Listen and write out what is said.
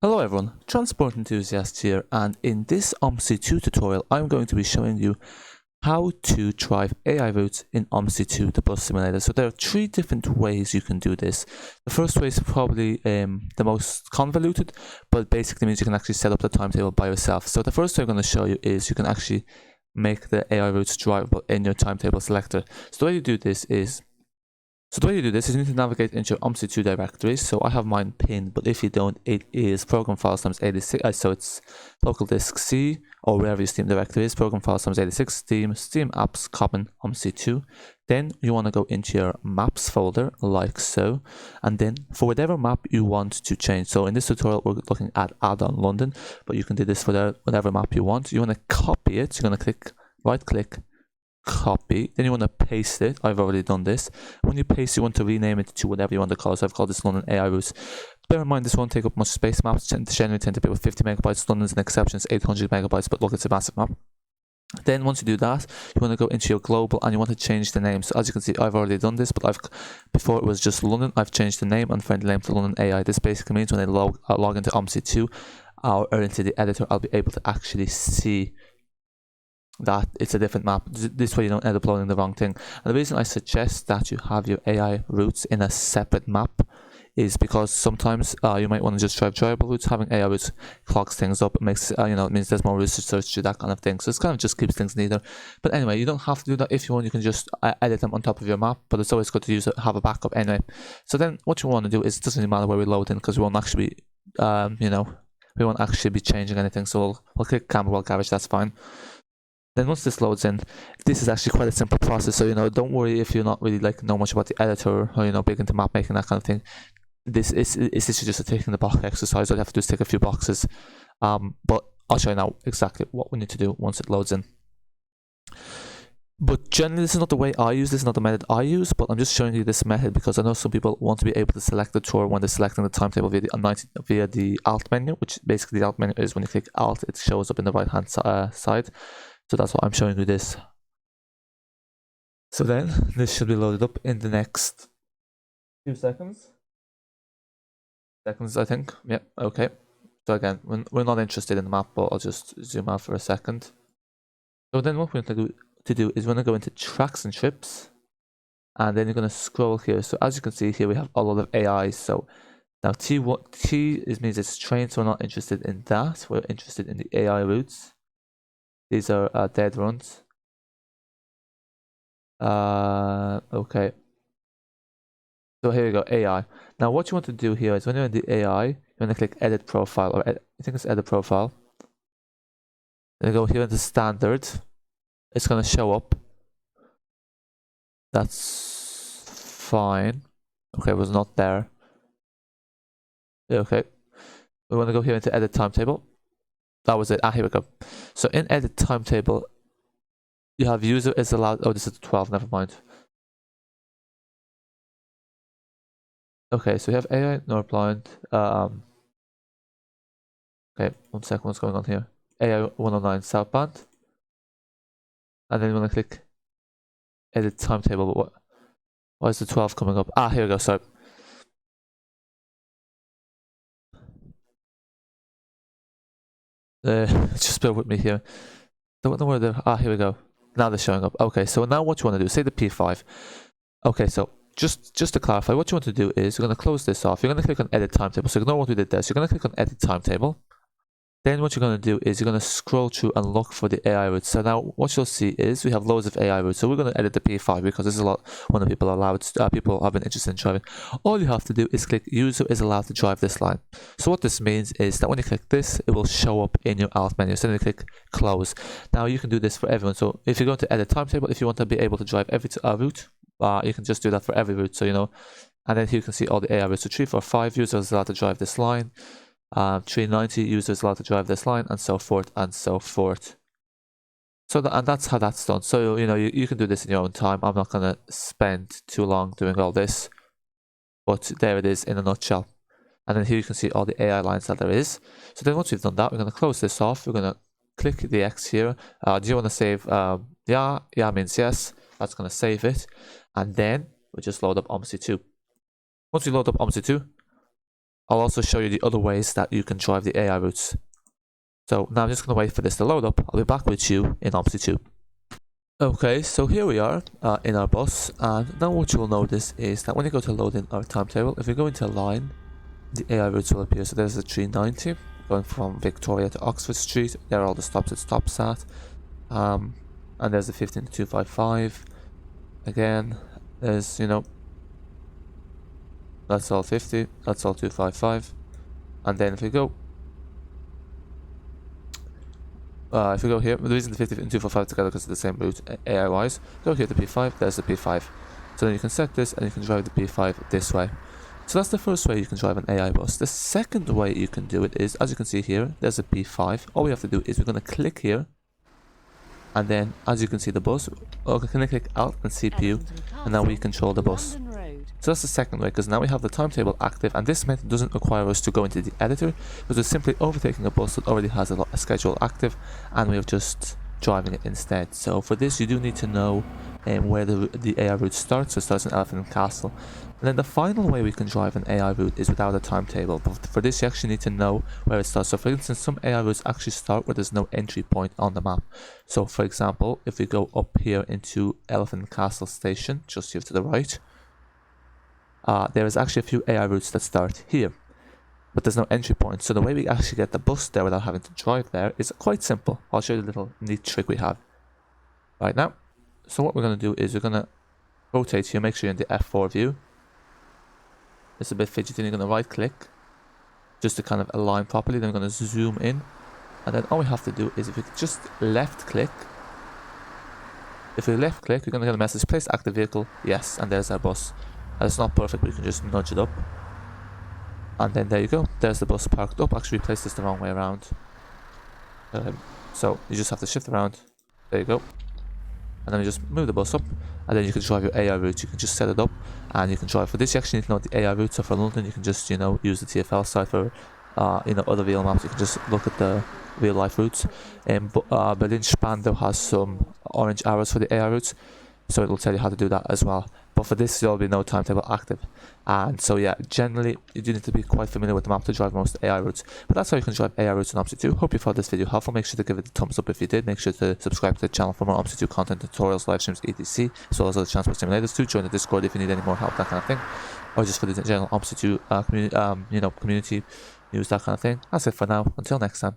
Hello everyone, Transport Enthusiast here, and in this Omsi 2 tutorial I'm going to be showing you how to drive AI routes in Omsi 2, the bus simulator. So there are three different ways you can do this. The first way is probably the most convoluted, but basically means you can actually set up the timetable by yourself. So the first way I'm going to show you is you can actually make the AI routes drivable in your timetable selector. So the way you do this is you need to navigate into your Omsi2 directory. So I have mine pinned, but if you don't, it is program files times 86. So it's local disk C or wherever your Steam directory is, program files times 86, Steam apps, common Omsi2. Then you want to go into your maps folder like so, and then for whatever map you want to change. So in this tutorial, we're looking at Addon London, but you can do this for whatever map you want. You want to copy it. You're going to right click, copy, then you want to paste it. I've already done this. When you paste, you want to rename it to whatever you want to call it. So I've called this London AI routes. Bear in mind, this won't take up much space. Maps generally tend to be with 50 megabytes. London's an exception, it's 800 megabytes, but look, it's a massive map. Then once you do that, you want to go into your global and you want to change the name. So as you can see, I've already done this, but before it was just London. I've changed the name and friendly name to London AI. This basically means when I log into Omsi2 or into the editor, I'll be able to actually see that it's a different map. This way you don't end up loading the wrong thing. And the reason I suggest that you have your AI routes in a separate map is because sometimes you might want to just drive drivable routes. Having AI routes clogs things up. It makes it means there's more routes to search through, that kind of thing. So it's kind of just keeps things neater. But anyway, you don't have to do that. If you want, you can just edit them on top of your map. But it's always good to have a backup anyway. So then what you want to do is, it doesn't really matter where we load in, because we won't actually be we won't actually be changing anything. So we'll click Camberwell Garage. That's fine. Then once this loads in, this is actually quite a simple process. So don't worry if you're not really know much about the editor, or big into map making, that kind of thing. This is just a ticking the box exercise. All you have to do is tick a few boxes. But I'll show you now exactly what we need to do once it loads in. But generally, this is not the way I use. This is not the method I use, but I'm just showing you this method because I know some people want to be able to select the tour when they're selecting the timetable via the Alt menu, which basically the Alt menu is when you click Alt, it shows up in the right hand side. So that's why I'm showing you this. So then this should be loaded up in the next few seconds. I think. Yeah, okay. So again, we're not interested in the map, but I'll just zoom out for a second. So then what we're going to do is we're going to go into tracks and trips, and then you're going to scroll here. So as you can see here, we have a lot of AI. So now T means it's trained, so we're not interested in that. We're interested in the AI routes. These are dead runs. Okay. So here we go, AI. Now what you want to do here is when you're in the AI, you want to click Edit Profile, or I think it's Edit Profile. Then you go here into Standard. It's going to show up. That's fine. Okay, it was not there. Okay. We want to go here into Edit Timetable. That was it. Here we go. So in Edit Timetable, you have user is allowed. Oh, this is 12. Never mind. Okay, so we have AI Northblind. Okay, 1 second. What's going on here? AI 109 Southbound. And then you want to click Edit Timetable. But why is the 12 coming up? Here we go. Sorry. Just bear with me here. Don't know where they're. Here we go. Now they're showing up. Okay, so now what you want to do, say the P5. Okay, so just to clarify, what you want to do is you're going to close this off. You're going to click on Edit Timetable. So ignore what we did there. So you're going to click on Edit Timetable. Then what you're going to do is you're going to scroll through and look for the AI routes. So now what you'll see is we have loads of AI routes. So we're going to edit the P5 because this is one of people have been interested in driving. All you have to do is click user is allowed to drive this line. So what this means is that when you click this, it will show up in your Alt menu. So then you click close. Now you can do this for everyone. So if you're going to edit timetable, if you want to be able to drive every route, you can just do that for every route. So and then here you can see all the AI routes. So 345 users allowed to drive this line. 390 users allowed to drive this line, and so forth and so forth. So and that's how that's done. So you can do this in your own time. I'm not going to spend too long doing all this, but there it is in a nutshell. And then here you can see all the AI lines that there is. So then once we've done that, we're going to close this off. We're going to click the X here. Do you want to save? Yeah means yes. That's going to save it, and then we just load up Omsi 2. Once we load up Omsi 2, I'll also show you the other ways that you can drive the AI routes. So now I'm just going to wait for this to load up. I'll be back with you in Omsi 2. Okay, so here we are in our bus, and now what you will notice is that when you go to load in our timetable, if we go into line, the AI routes will appear. So there's the 390 going from Victoria to Oxford Street. There are all the stops it stops at. And there's the 15255. Again, there's, you know, that's all 50, that's all 255. And then if we go here, the reason the 50 and 245 together because it's the same route AI wise, go here to P5, there's the P5. So then you can set this and you can drive the P5 this way. So that's the first way you can drive an AI bus. The second way you can do it is, as you can see here, there's a P5. All we have to do is we're going to click here, and then as you can see the bus, we're going to click Alt and CPU, and now we control the bus. So that's the second way, because now we have the timetable active, and this method doesn't require us to go into the editor, because we're simply overtaking a bus that already has a schedule active, and we're just driving it instead. So for this you do need to know where the AI route starts. So it starts in Elephant and Castle. And then the final way we can drive an AI route is without a timetable, but for this you actually need to know where it starts. So for instance, some AI routes actually start where there's no entry point on the map. So for example, if we go up here into Elephant and Castle station, just here to the right, there is actually a few AI routes that start here, but there's no entry point. So the way we actually get the bus there without having to drive there is quite simple. I'll show you the little neat trick we have right now. So what we're going to do is we're going to rotate here, make sure you're in the F4 view. It's a bit fidgety, you're going to right click just to kind of align properly. Then we're going to zoom in, and then all we have to do is if we just left click. If we left click, we're going to get a message, place active vehicle, yes, and there's our bus. And it's not perfect, but you can just nudge it up. And then there you go, there's the bus parked up. Actually, we placed this the wrong way around. So you just have to shift around, there you go. And then you just move the bus up, and then you can drive your AI route. You can just set it up, and you can drive. For this, you actually need to know the AI route. So for London, you can just, you know, use the TFL site. For other VL maps, you can just look at the real life routes. Berlin Spandau has some orange arrows for the AI routes, so it'll tell you how to do that as well. But for this, there'll be no timetable active. And so yeah, generally you do need to be quite familiar with the map to drive most AI routes. But that's how you can drive AI routes in Omsi 2. Hope you found this video helpful. Make sure to give it a thumbs up if you did. Make sure to subscribe to the channel for more Omsi 2 content, tutorials, live streams, etc. As well as other transport simulators too. Join the Discord if you need any more help, that kind of thing. Or just for the general Omsi 2 community news, that kind of thing. That's it for now. Until next time.